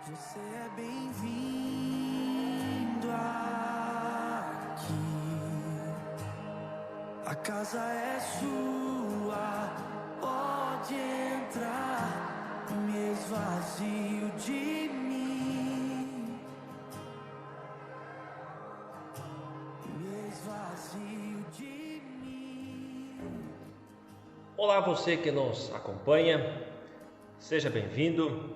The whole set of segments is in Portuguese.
Você é bem-vindo aqui. A casa é sua, pode entrar. Me esvazio de mim. Me esvazio de mim. Olá, você que nos acompanha, seja bem-vindo.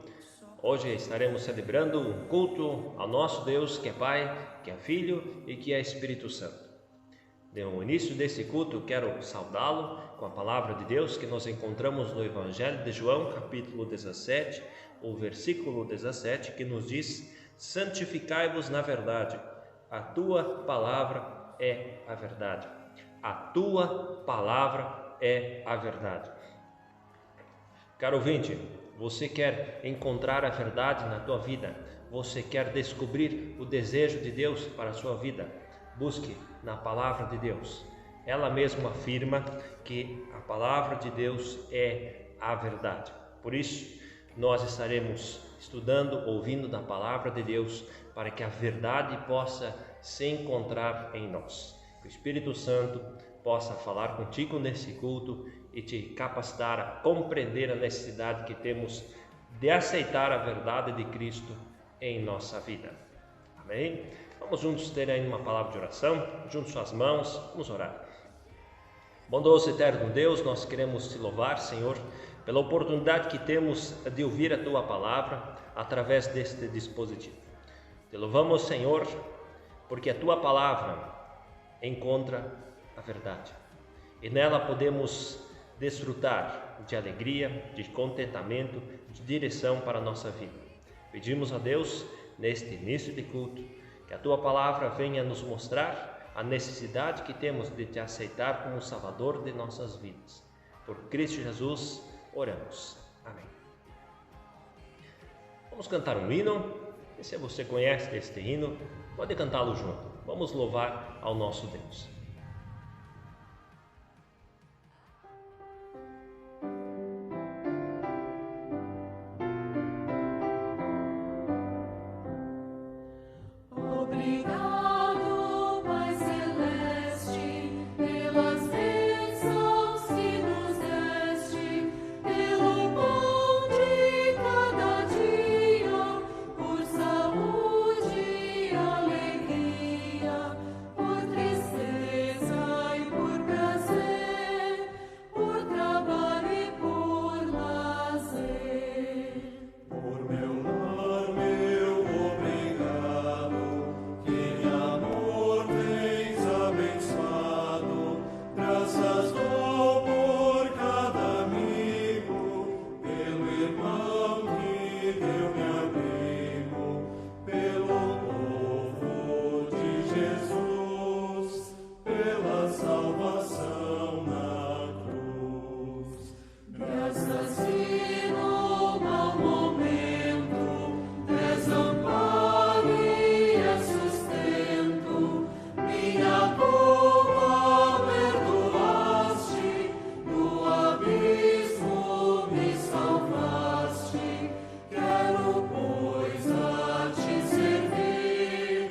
Hoje estaremos celebrando um culto ao nosso Deus, que é Pai, que é Filho e que é Espírito Santo. No início desse culto, quero saudá-lo com a palavra de Deus que nós encontramos no Evangelho de João, capítulo 17, o versículo 17, que nos diz: santificai-vos na verdade, a tua palavra é a verdade. A tua palavra é a verdade. Caro ouvinte, você quer encontrar a verdade na tua vida? Você quer descobrir o desejo de Deus para a sua vida? Busque na palavra de Deus. Ela mesma afirma que a palavra de Deus é a verdade. Por isso, nós estaremos estudando, ouvindo da palavra de Deus, para que a verdade possa se encontrar em nós. Que o Espírito Santo possa falar contigo nesse culto e te capacitar a compreender a necessidade que temos de aceitar a verdade de Cristo em nossa vida. Amém? Vamos juntos ter aí uma palavra de oração, juntos suas mãos, vamos orar. Bondoso e eterno Deus, nós queremos te louvar, Senhor, pela oportunidade que temos de ouvir a tua palavra através deste dispositivo. Te louvamos, Senhor, porque a tua palavra encontra a verdade e nela podemos desfrutar de alegria, de contentamento, de direção para a nossa vida. Pedimos a Deus, neste início de culto, que a tua palavra venha nos mostrar a necessidade que temos de te aceitar como Salvador de nossas vidas. Por Cristo Jesus, oramos. Amém. Vamos cantar um hino, e se você conhece este hino, pode cantá-lo junto. Vamos louvar ao nosso Deus. Obrigado, Pai Celeste, pelas bênçãos que nos deste, pelo pão de cada dia, por saúde e alegria, por tristeza e por prazer, por trabalho e por lazer. Por meu lar, meu obrigado, que amor tens abençoado. Graças dou por cada amigo, pelo irmão que deu-me abrigo, pelo povo de Jesus, pela salvação na cruz. Graças e no mau momento, és amparo e és sustento, minha culpa perdoaste, do abismo me salvaste. Quero, pois, a te servir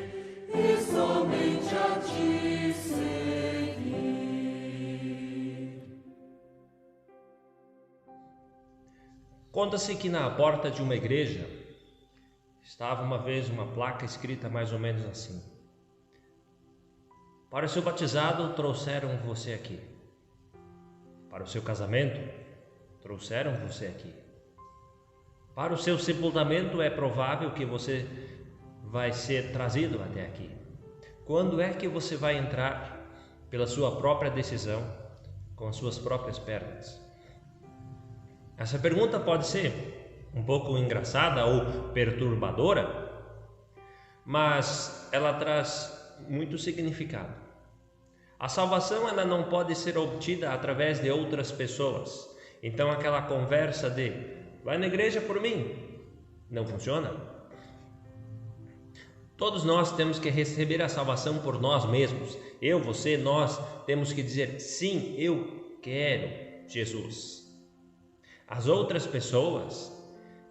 e somente a te seguir. Conta-se que na porta de uma igreja estava uma vez uma placa escrita mais ou menos assim: para o seu batizado trouxeram você aqui. Para o seu casamento trouxeram você aqui. Para o seu sepultamento é provável que você vai ser trazido até aqui. Quando é que você vai entrar pela sua própria decisão, com as suas próprias pernas? Essa pergunta pode ser um pouco engraçada ou perturbadora, mas ela traz muito significado. A salvação ela não pode ser obtida através de outras pessoas. Então aquela conversa de vai na igreja por mim não funciona. Todos nós temos que receber a salvação por nós mesmos. Eu, você, nós temos que dizer sim, eu quero Jesus. As outras pessoas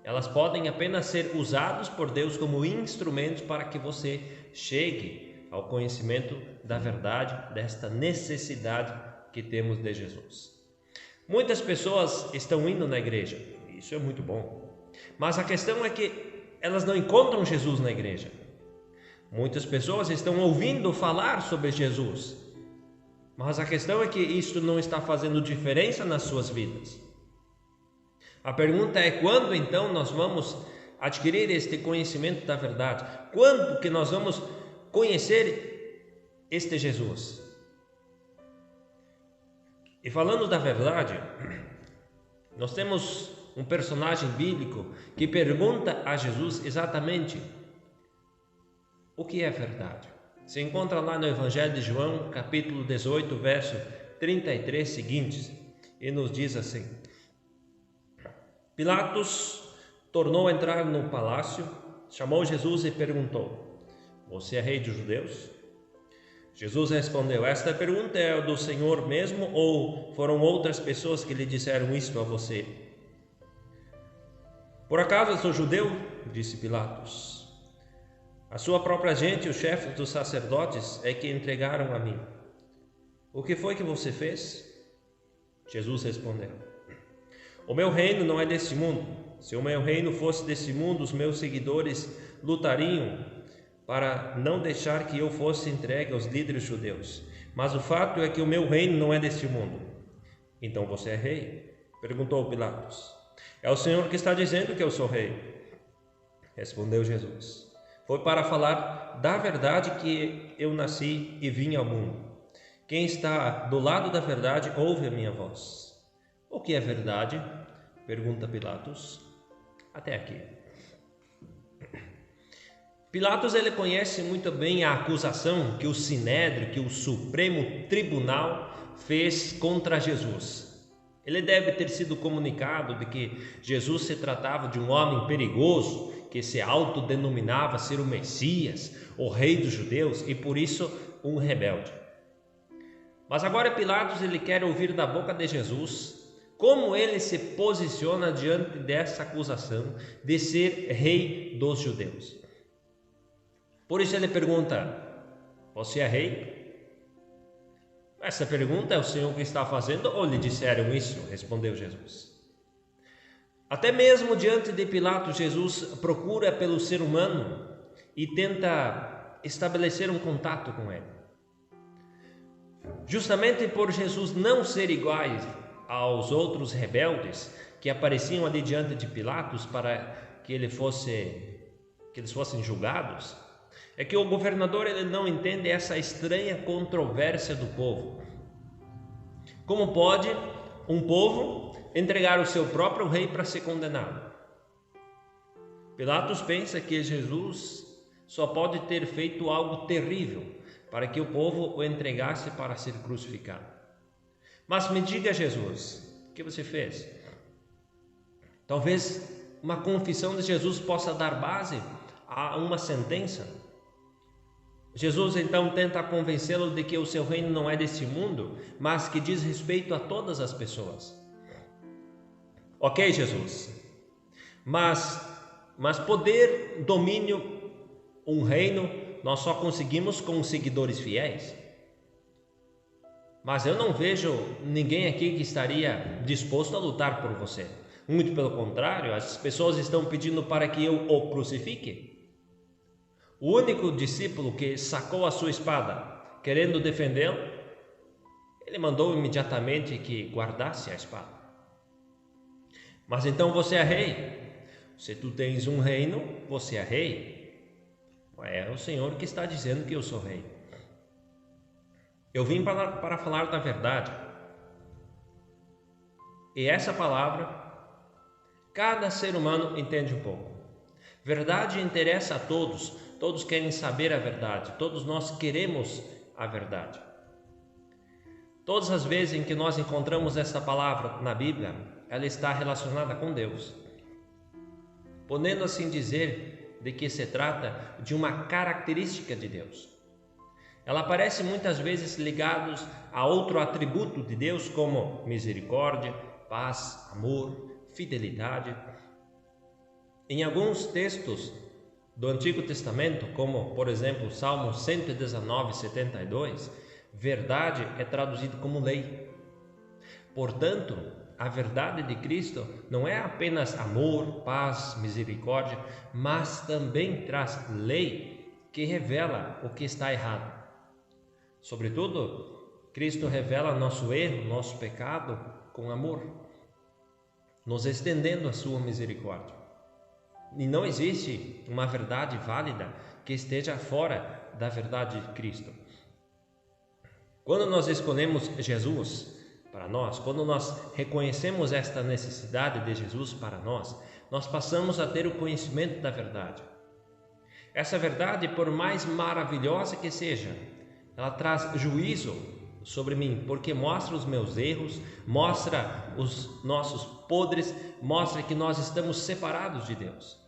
Elas podem apenas ser usadas por Deus como instrumentos para que você chegue ao conhecimento da verdade, desta necessidade que temos de Jesus. Muitas pessoas estão indo na igreja, isso é muito bom, mas a questão é que elas não encontram Jesus na igreja. Muitas pessoas estão ouvindo falar sobre Jesus, mas a questão é que isso não está fazendo diferença nas suas vidas. A pergunta é: quando então nós vamos adquirir este conhecimento da verdade? Quando que nós vamos conhecer este Jesus? E falando da verdade, nós temos um personagem bíblico que pergunta a Jesus exatamente o que é verdade. Se encontra lá no Evangelho de João, capítulo 18, verso 33 seguintes, e nos diz assim: Pilatos tornou a entrar no palácio, chamou Jesus e perguntou: Você é rei dos judeus? Jesus respondeu: Esta pergunta é do Senhor mesmo, ou foram outras pessoas que lhe disseram isto a você? Por acaso eu sou judeu? Disse Pilatos. A sua própria gente, os chefes dos sacerdotes, é que entregaram a mim. O que foi que você fez? Jesus respondeu: O meu reino não é deste mundo. Se o meu reino fosse deste mundo, os meus seguidores lutariam para não deixar que eu fosse entregue aos líderes judeus. Mas o fato é que o meu reino não é deste mundo. Então você é rei? Perguntou Pilatos. É o Senhor que está dizendo que eu sou rei. Respondeu Jesus. Foi para falar da verdade que eu nasci e vim ao mundo. Quem está do lado da verdade ouve a minha voz. O que é verdade? Pergunta Pilatos. Até aqui. Pilatos ele conhece muito bem a acusação que o Sinédrio, que o Supremo Tribunal fez contra Jesus. Ele deve ter sido comunicado de que Jesus se tratava de um homem perigoso, que se autodenominava ser o Messias, o rei dos judeus, e por isso um rebelde. Mas agora Pilatos ele quer ouvir da boca de Jesus como ele se posiciona diante dessa acusação de ser rei dos judeus. Por isso ele pergunta: Você é rei? Essa pergunta é o Senhor que está fazendo ou lhe disseram isso? Respondeu Jesus. Até mesmo diante de Pilatos, Jesus procura pelo ser humano e tenta estabelecer um contato com ele. Justamente por Jesus não ser igual aos outros rebeldes que apareciam ali diante de Pilatos para que eles fossem julgados, é que o governador ele não entende essa estranha controvérsia do povo. Como pode um povo entregar o seu próprio rei para ser condenado? Pilatos pensa que Jesus só pode ter feito algo terrível para que o povo o entregasse para ser crucificado. Mas me diga, Jesus, o que você fez? Talvez uma confissão de Jesus possa dar base a uma sentença. Jesus então tenta convencê-lo de que o seu reino não é deste mundo, mas que diz respeito a todas as pessoas. Ok, Jesus, mas poder, domínio, um reino, nós só conseguimos com seguidores fiéis. Mas eu não vejo ninguém aqui que estaria disposto a lutar por você. Muito pelo contrário, as pessoas estão pedindo para que eu o crucifique. O único discípulo que sacou a sua espada, querendo defendê-lo, ele mandou imediatamente que guardasse a espada. Mas então você é rei. Se tu tens um reino, você é rei. É o Senhor que está dizendo que eu sou rei. Eu vim para falar da verdade. E essa palavra, cada ser humano entende um pouco. Verdade interessa a todos. Todos querem saber a verdade, todos nós queremos a verdade. Todas as vezes em que nós encontramos essa palavra na Bíblia, ela está relacionada com Deus, podendo assim dizer de que se trata de uma característica de Deus. Ela aparece muitas vezes ligada a outro atributo de Deus, como misericórdia, paz, amor, fidelidade. Em alguns textos do Antigo Testamento, como por exemplo Salmo 119, 72, verdade é traduzido como lei. Portanto, a verdade de Cristo não é apenas amor, paz, misericórdia, mas também traz lei que revela o que está errado. Sobretudo, Cristo revela nosso erro, nosso pecado com amor, nos estendendo a sua misericórdia. E não existe uma verdade válida que esteja fora da verdade de Cristo. Quando nós escolhemos Jesus para nós, quando nós reconhecemos esta necessidade de Jesus para nós passamos a ter o conhecimento da verdade. Essa verdade, por mais maravilhosa que seja, ela traz juízo sobre mim, porque mostra os meus erros, mostra os nossos podres, mostra que nós estamos separados de Deus.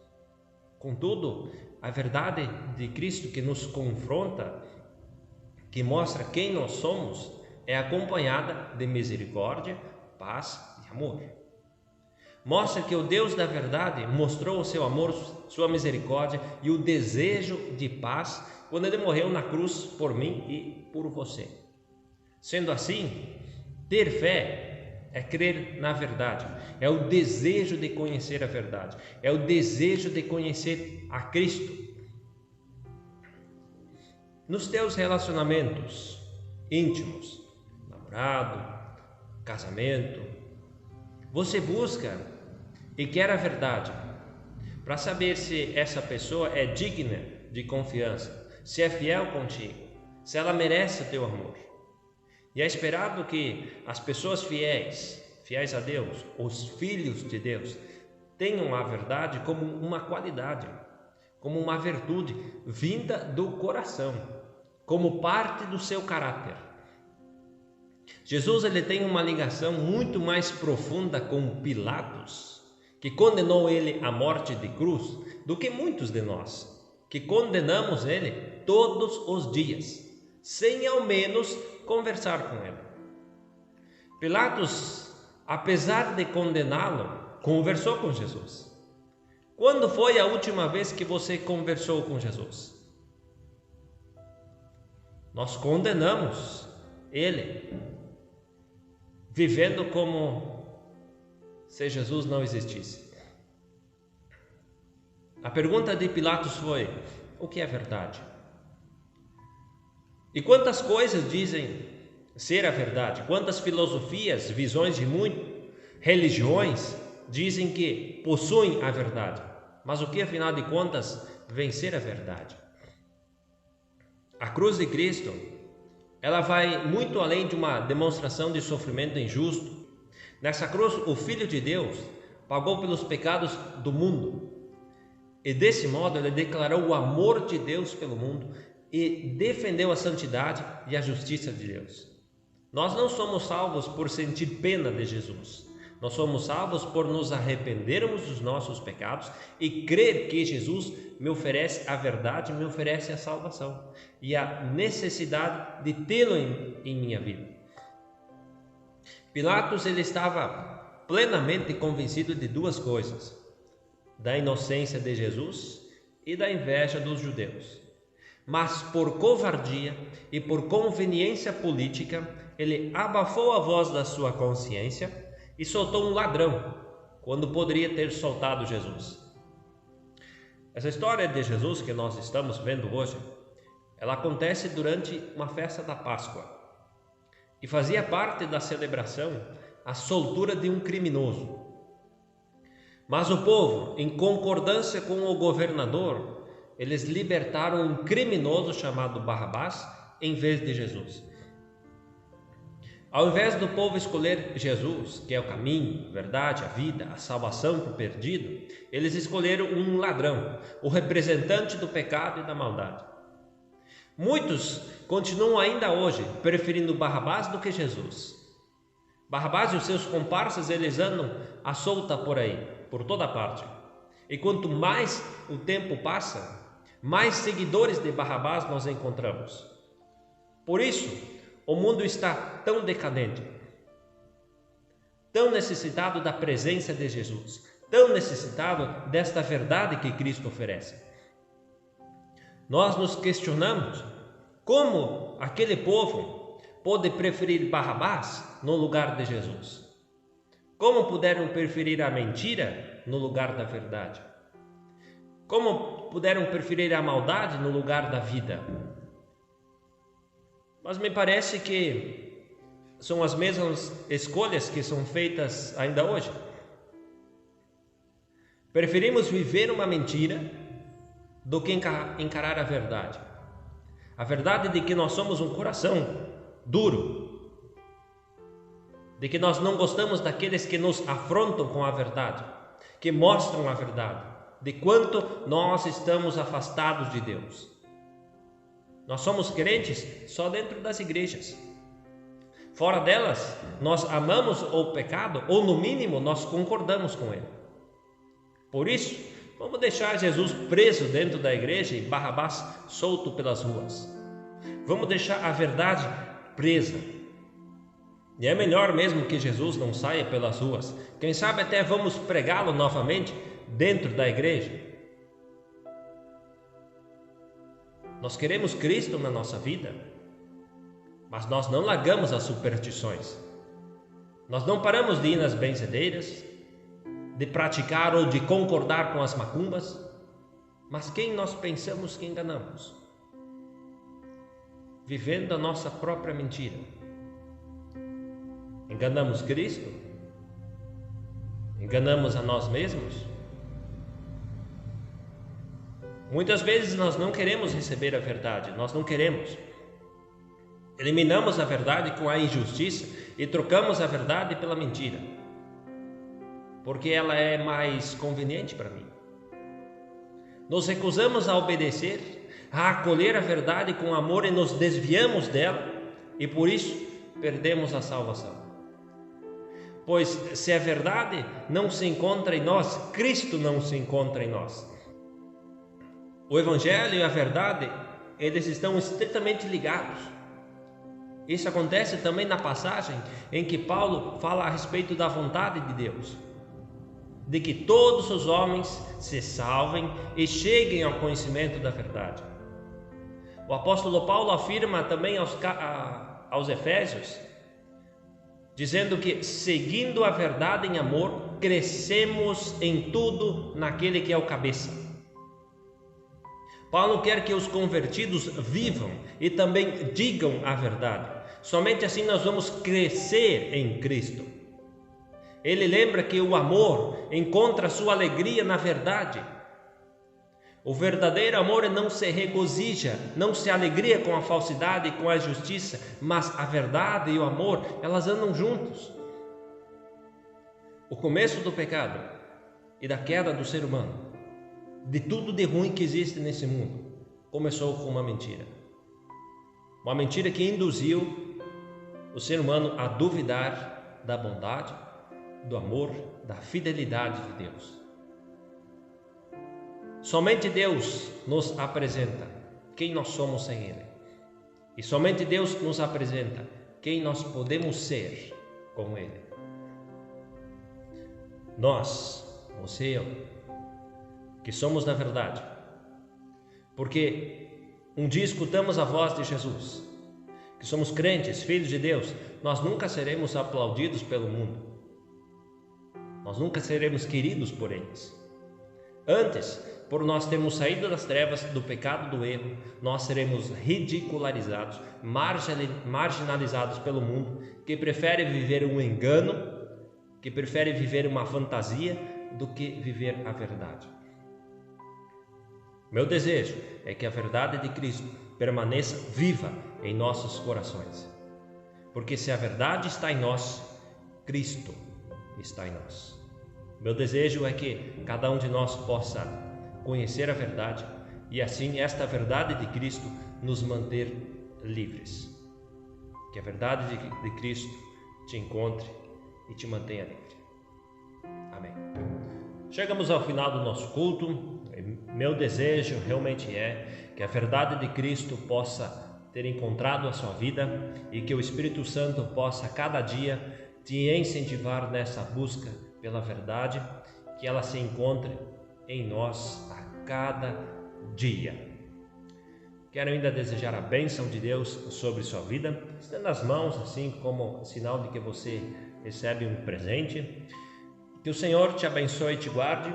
Contudo, a verdade de Cristo que nos confronta, que mostra quem nós somos, é acompanhada de misericórdia, paz e amor. Mostra que o Deus da verdade mostrou o seu amor, sua misericórdia e o desejo de paz quando Ele morreu na cruz por mim e por você. Sendo assim, ter fé é crer na verdade, é o desejo de conhecer a verdade, é o desejo de conhecer a Cristo. Nos teus relacionamentos íntimos, namorado, casamento, você busca e quer a verdade para saber se essa pessoa é digna de confiança, se é fiel contigo, se ela merece o teu amor. E é esperado que as pessoas fiéis a Deus, os filhos de Deus, tenham a verdade como uma qualidade, como uma virtude vinda do coração, como parte do seu caráter. Jesus ele tem uma ligação muito mais profunda com Pilatos, que condenou ele à morte de cruz, do que muitos de nós, que condenamos ele todos os dias, sem ao menos conversar com ele. Pilatos, apesar de condená-lo, conversou com Jesus. Quando foi a última vez que você conversou com Jesus? Nós condenamos ele, vivendo como se Jesus não existisse. A pergunta de Pilatos foi: o que é verdade? E quantas coisas dizem ser a verdade? Quantas filosofias, visões de muitas religiões dizem que possuem a verdade? Mas o que, afinal de contas, vem ser a verdade? A cruz de Cristo, ela vai muito além de uma demonstração de sofrimento injusto. Nessa cruz, o Filho de Deus pagou pelos pecados do mundo. E desse modo, ele declarou o amor de Deus pelo mundo e defendeu a santidade e a justiça de Deus. Nós não somos salvos por sentir pena de Jesus. Nós somos salvos por nos arrependermos dos nossos pecados e crer que Jesus me oferece a verdade, me oferece a salvação e a necessidade de tê-lo em minha vida. Pilatos ele estava plenamente convencido de duas coisas: da inocência de Jesus e da inveja dos judeus. Mas por covardia e por conveniência política, ele abafou a voz da sua consciência e soltou um ladrão, quando poderia ter soltado Jesus. Essa história de Jesus que nós estamos vendo hoje, ela acontece durante uma festa da Páscoa e fazia parte da celebração a soltura de um criminoso. Mas o povo, em concordância com o governador, eles libertaram um criminoso chamado Barrabás em vez de Jesus. Ao invés do povo escolher Jesus, que é o caminho, a verdade, a vida, a salvação para o perdido, eles escolheram um ladrão, o representante do pecado e da maldade. Muitos continuam ainda hoje preferindo Barrabás do que Jesus. Barrabás e os seus comparsas, eles andam à solta por aí, por toda parte. E quanto mais o tempo passa, mais seguidores de Barrabás nós encontramos. Por isso, o mundo está tão decadente, tão necessitado da presença de Jesus, tão necessitado desta verdade que Cristo oferece. Nós nos questionamos como aquele povo pôde preferir Barrabás no lugar de Jesus. Como puderam preferir a mentira no lugar da verdade? Como puderam preferir a maldade no lugar da vida? Mas me parece que são as mesmas escolhas que são feitas ainda hoje. Preferimos viver uma mentira do que encarar a verdade. A verdade de que nós somos um coração duro, de que nós não gostamos daqueles que nos afrontam com a verdade, que mostram a verdade, de quanto nós estamos afastados de Deus. Nós somos crentes só dentro das igrejas. Fora delas, nós amamos o pecado, ou no mínimo, nós concordamos com ele. Por isso, vamos deixar Jesus preso dentro da igreja e Barrabás solto pelas ruas. Vamos deixar a verdade presa. E é melhor mesmo que Jesus não saia pelas ruas. Quem sabe até vamos pregá-lo novamente dentro da igreja. Nós queremos Cristo na nossa vida, mas nós não largamos as superstições. Nós não paramos de ir nas benzedeiras, de praticar ou de concordar com as macumbas, mas quem nós pensamos que enganamos? Vivendo a nossa própria mentira. Enganamos Cristo? Enganamos a nós mesmos? Muitas vezes nós não queremos receber a verdade, nós não queremos. Eliminamos a verdade com a injustiça e trocamos a verdade pela mentira, porque ela é mais conveniente para mim. Nos recusamos a obedecer, a acolher a verdade com amor e nos desviamos dela, e por isso perdemos a salvação. Pois se a verdade não se encontra em nós, Cristo não se encontra em nós. O Evangelho e a verdade, eles estão estritamente ligados. Isso acontece também na passagem em que Paulo fala a respeito da vontade de Deus, de que todos os homens se salvem e cheguem ao conhecimento da verdade. O apóstolo Paulo afirma também aos Efésios, dizendo que, seguindo a verdade em amor, crescemos em tudo naquele que é o cabeça. Paulo quer que os convertidos vivam e também digam a verdade. Somente assim nós vamos crescer em Cristo. Ele lembra que o amor encontra sua alegria na verdade. O verdadeiro amor não se regozija, não se alegria com a falsidade e com a justiça, mas a verdade e o amor, elas andam juntos. O começo do pecado e da queda do ser humano, de tudo de ruim que existe nesse mundo, começou com uma mentira. Uma mentira que induziu o ser humano a duvidar da bondade, do amor, da fidelidade de Deus. Somente Deus nos apresenta quem nós somos sem Ele. E somente Deus nos apresenta quem nós podemos ser com Ele. Nós, você e eu, que somos da verdade, porque um dia escutamos a voz de Jesus, que somos crentes, filhos de Deus, nós nunca seremos aplaudidos pelo mundo, nós nunca seremos queridos por eles. Antes, por nós termos saído das trevas, do pecado, do erro, nós seremos ridicularizados, marginalizados pelo mundo, que prefere viver um engano, que prefere viver uma fantasia, do que viver a verdade. Meu desejo é que a verdade de Cristo permaneça viva em nossos corações, porque se a verdade está em nós, Cristo está em nós. Meu desejo é que cada um de nós possa conhecer a verdade e assim esta verdade de Cristo nos manter livres. Que a verdade de Cristo te encontre e te mantenha livre. Amém. Chegamos ao final do nosso culto. Meu desejo realmente é que a verdade de Cristo possa ter encontrado a sua vida e que o Espírito Santo possa cada dia te incentivar nessa busca pela verdade, que ela se encontre em nós a cada dia. Quero ainda desejar a bênção de Deus sobre sua vida, estenda as mãos assim como sinal de que você recebe um presente. Que o Senhor te abençoe e te guarde,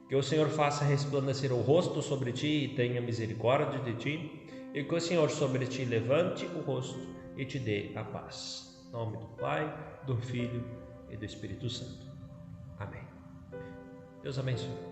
que o Senhor faça resplandecer o rosto sobre ti e tenha misericórdia de ti, e que o Senhor sobre ti levante o rosto e te dê a paz. Em nome do Pai, do Filho e do Espírito Santo. Amém. Deus abençoe.